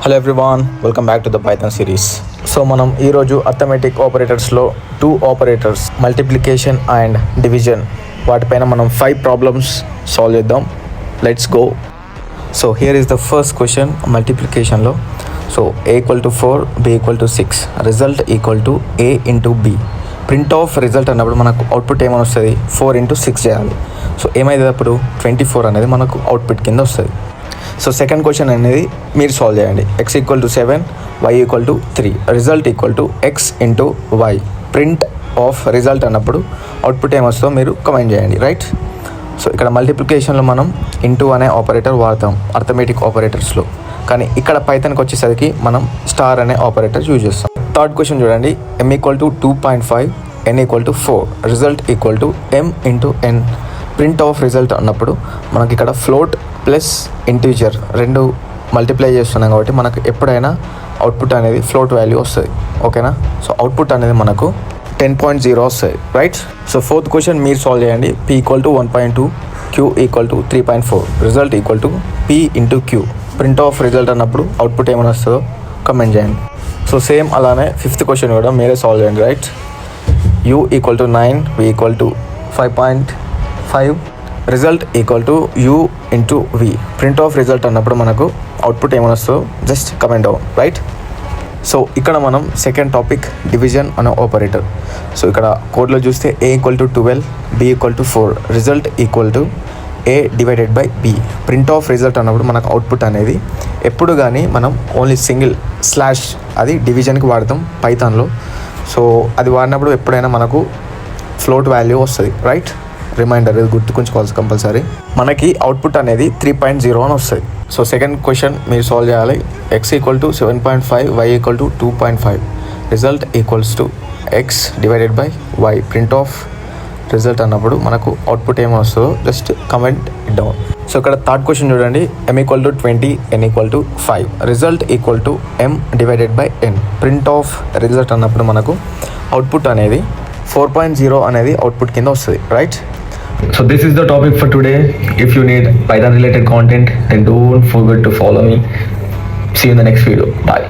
Hello everyone, welcome back to the Python series. So మనం ఈరోజు arithmetic ఆపరేటర్స్లో 2 operators multiplication and division వాటిపైన మనం 5 ప్రాబ్లమ్స్ సాల్వ్ చేద్దాం. Let's go. So here is the first question మల్టిప్లికేషన్లో. So a = 4, b = 6, రిజల్ట్ ఈక్వల్ టు a into b. Print of result అన్నప్పుడు మనకు అవుట్పుట్ ఏమైనా వస్తుంది, 4 × 6 చేయాలి. సో ఏమైతే అప్పుడు 24 అనేది మనకు అవుట్పుట్ కింద వస్తుంది. సో సెకండ్ క్వశ్చన్ అనేది మీరు సాల్వ్ చేయండి. x = 7, y = 3, రిజల్ట్ ఈక్వల్ to x into y. Print of result అన్నప్పుడు అవుట్పుట్ ఏమొస్తుందో మీరు కమెంట్ చేయండి, రైట్. సో ఇక్కడ మల్టిప్లికేషన్లో మనం ఇంటూ అనే ఆపరేటర్ వాడతాం అర్థమెటిక్ ఆపరేటర్స్లో, కానీ ఇక్కడ పైథాన్కి వచ్చేసరికి మనం స్టార్ అనే ఆపరేటర్ యూజ్ చేస్తాం. థర్డ్ క్వశ్చన్ చూడండి. m = 2.5, n = 4, రిజల్ట్ ఈక్వల్ to m into n. Print of result అన్నప్పుడు మనకి ఇక్కడ ఫ్లోట్ ప్లస్ ఇంటీజర్ రెండు మల్టిప్లై చేస్తున్నాం కాబట్టి మనకు ఎప్పుడైనా అవుట్పుట్ అనేది ఫ్లోట్ వాల్యూ వస్తుంది, ఓకేనా. సో అవుట్పుట్ అనేది మనకు 10.0 వస్తుంది, రైట్. సో ఫోర్త్ క్వశ్చన్ మీరు సాల్వ్ చేయండి. p = 1.2, q = 3.4, రిజల్ట్ ఈక్వల్ to p into q. Print of result అన్నప్పుడు అవుట్పుట్ ఏమైనా వస్తుందో కమెంట్ చేయండి. సో సేమ్ అలానే ఫిఫ్త్ క్వశ్చన్ కూడా మీరే సాల్వ్ చేయండి, రైట్. u = 9, v = 5.5, రిజల్ట్ ఈక్వల్ to u into v. Print of result అన్నప్పుడు మనకు అవుట్పుట్ ఏమైనా వస్తుందో జస్ట్ కమెంట్ అవ్వం, రైట్. సో ఇక్కడ మనం సెకండ్ టాపిక్ డివిజన్ అనే ఆపరేటర్. సో ఇక్కడ కోడ్లో చూస్తే a = 12, b = 4, రిజల్ట్ ఈక్వల్ to a/b. Print of result అన్నప్పుడు మనకు అవుట్పుట్ అనేది ఎప్పుడు కానీ మనం ఓన్లీ సింగిల్ స్లాష్ అది డివిజన్కి వాడతాం పైథాన్లో. సో అది వాడినప్పుడు ఎప్పుడైనా మనకు ఫ్లోట్ వాల్యూ వస్తుంది, రైట్. రిమైండర్ ఇది గుర్తుకుంచుకోవాల్సి కంపల్సరీ. మనకి అవుట్పుట్ అనేది 3.0 అని వస్తుంది. సో సెకండ్ క్వశ్చన్ మీరు సాల్వ్ చేయాలి. x = 7.5, y = 2.5, result equals to x/y. Print of result అన్నప్పుడు మనకు అవుట్పుట్ ఏమో వస్తుందో జస్ట్ కమెంట్ డౌన్. సో ఇక్కడ థర్డ్ క్వశ్చన్ చూడండి. m = 20, n = 5, రిజల్ట్ ఈక్వల్ to m/n. Print of result అన్నప్పుడు మనకు అవుట్పుట్ అనేది 4.0 అనేది అవుట్పుట్ కింద వస్తుంది, right. So this is the topic for today. If you need Python related content, then don't forget to follow me. See you in the next video. Bye.